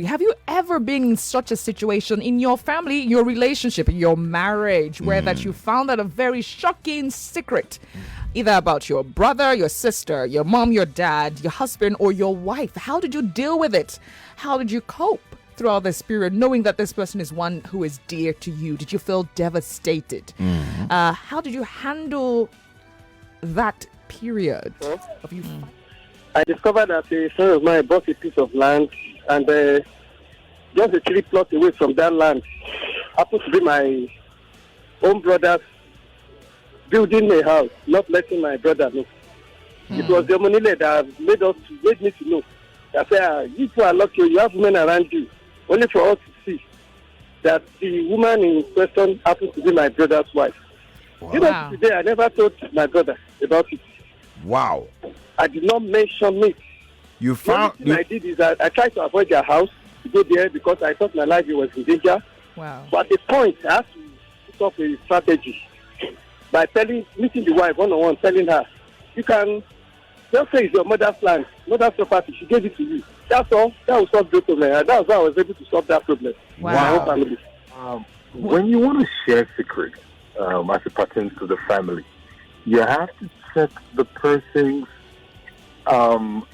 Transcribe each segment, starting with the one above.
Have you ever been in such a situation in your family, your relationship, your marriage, where that you found out a very shocking secret, either about your brother, your sister, your mom, your dad, your husband, or your wife? How did you deal with it? How did you cope throughout this period, knowing that this person is one who is dear to you? Did you feel devastated? How did you handle that period of you? I discovered that a friend of mine bought a piece of land, and just a 3 plots away from that land happened to be my own brother's building a house, not letting my brother know. It was the money that made me to know. I said, you two are lucky, you have women around you, only for us to see that the woman in question happens to be my brother's wife. Wow. You know, today I never told my brother about it. Wow. I did not mention it. You found. The only thing I did is that I tried to avoid their house to go there because I thought my life was in danger. Wow. But at the point, I had to put up a strategy by meeting the wife one-on-one, telling her, you can just say it's your mother's land, mother's property, she gave it to you. That's all. That will solve the problem. And that's how I was able to solve that problem. Wow. My whole family. When you want to share secrets, as it pertains to the family, you have to check the person's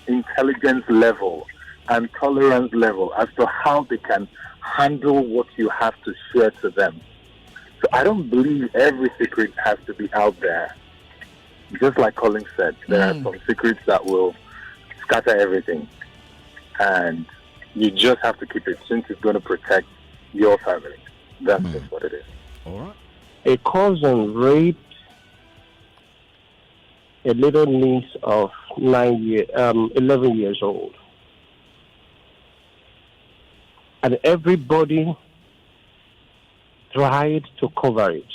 intelligence level and tolerance level as to how they can handle what you have to share to them. So I don't believe every secret has to be out there. Just like Colin said, there are some secrets that will scatter everything. And you just have to keep it since it's going to protect your family. That's just what it is. All right. A cousin raped a little niece of 11 years old. And everybody tried to cover it.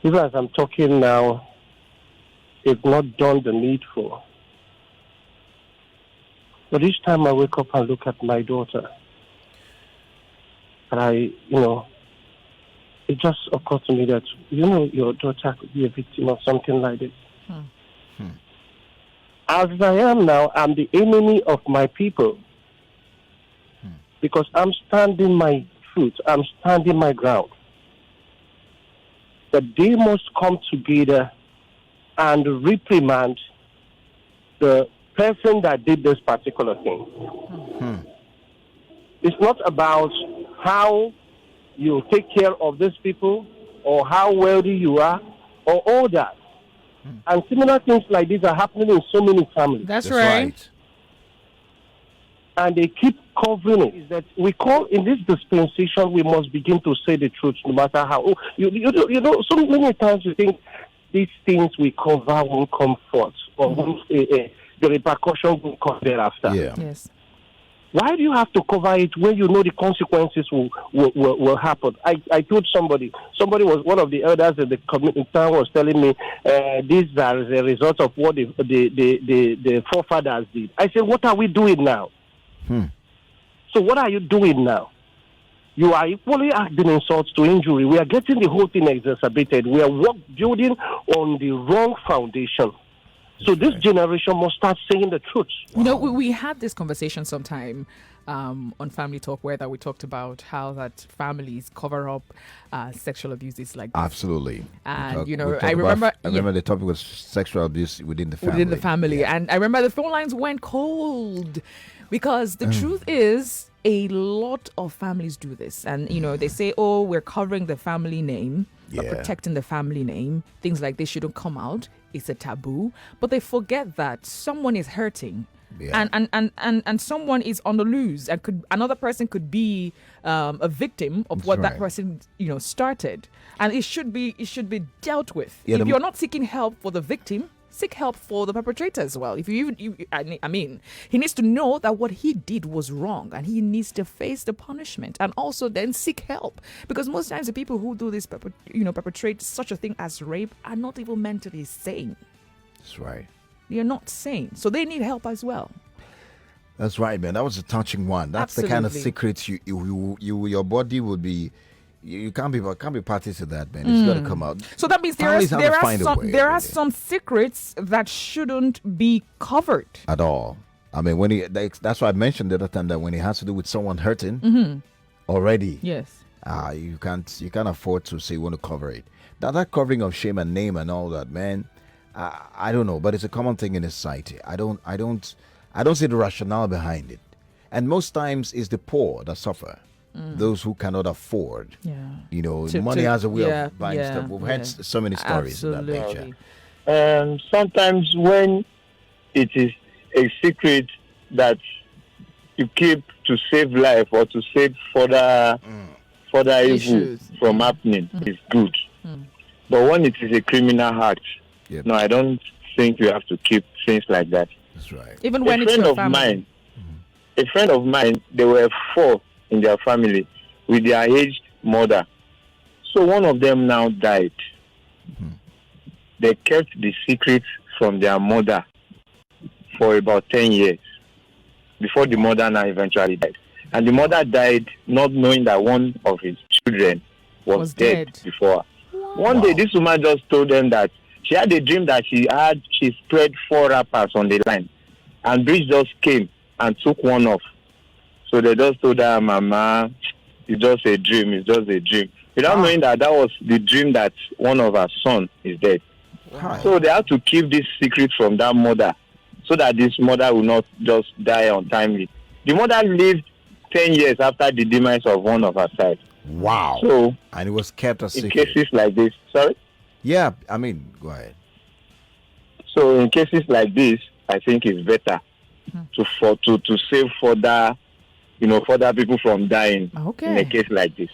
Even as I'm talking now, they've not done the needful. But each time I wake up and look at my daughter, and it just occurred to me that, your daughter could be a victim of something like this. As I am now, I'm the enemy of my people. Because I'm standing my foot, I'm standing my ground. That they must come together and reprimand the person that did this particular thing. It's not about how you take care of these people or how wealthy you are or all that. And similar things like this are happening in so many families. That's right. And they keep covering it. Is that we call in this dispensation, we must begin to say the truth no matter how. So many times you think these things we cover won't come forth or the repercussion will come thereafter. Yeah. Yes. Why do you have to cover it when you know the consequences will happen? I told somebody was one of the elders in the community town was telling me these are the result of what the forefathers did. I said, what are we doing now? So what are you doing now? You are equally adding insults to injury. We are getting the whole thing exacerbated. We are building on the wrong foundation. So this generation must start saying the truth. We had this conversation sometime on Family Talk where that we talked about how that families cover up sexual abuses like this. Absolutely. And I remember the topic was sexual abuse within the family. Yeah. And I remember the phone lines went cold because the truth is a lot of families do this. And, they say, oh, we're covering the family name, but protecting the family name. Things like this shouldn't come out. It's a taboo. But they forget that someone is hurting. Yeah. And someone is on the loose, and another person could be a victim of what that person started, and it should be dealt with. If you're not seeking help for the victim, seek help for the perpetrator as well. If he needs to know that what he did was wrong, and he needs to face the punishment, and also then seek help, because most times the people who do this, perpetrate such a thing as rape are not even mentally sane. That's right. They're not sane, so they need help as well. That's right, man. That was a touching one. That's Absolutely. the kind of secrets your body will be. You can't be party to that, man. It's got to come out. So that means there are some secrets that shouldn't be covered at all. I mean, that's why I mentioned the other time that when it has to do with someone hurting already, Yes. you can't afford to say you want to cover it. Now that covering of shame and name and all that, man, I don't know, but it's a common thing in the society. I don't see the rationale behind it, and most times it's the poor that suffer. Those who cannot afford, money has a way of buying stuff. We've heard so many stories of that nature. Sometimes when it is a secret that you keep to save life or to save further evil from happening, is good. But when it is a criminal act, no, I don't think you have to keep things like that. That's right. Even when it's your family. A friend of mine, they were 4 in their family with their aged mother. So one of them now died. They kept the secret from their mother for about 10 years before the mother now eventually died. And the mother died not knowing that one of his children was dead before. One day, this woman just told them that she had a dream that she spread 4 wrappers on the line, and Bridge just came and took one off. So they just told her, Mama, it's just a dream, without knowing that was the dream that one of her sons is dead. So they had to keep this secret from that mother, so that this mother will not just die untimely. The mother lived 10 years after the demise of one of her side. Wow. So, and it was kept a secret. In cases like this, sorry? Yeah, I mean, go ahead. So in cases like this, I think it's better to save further people from dying in a case like this.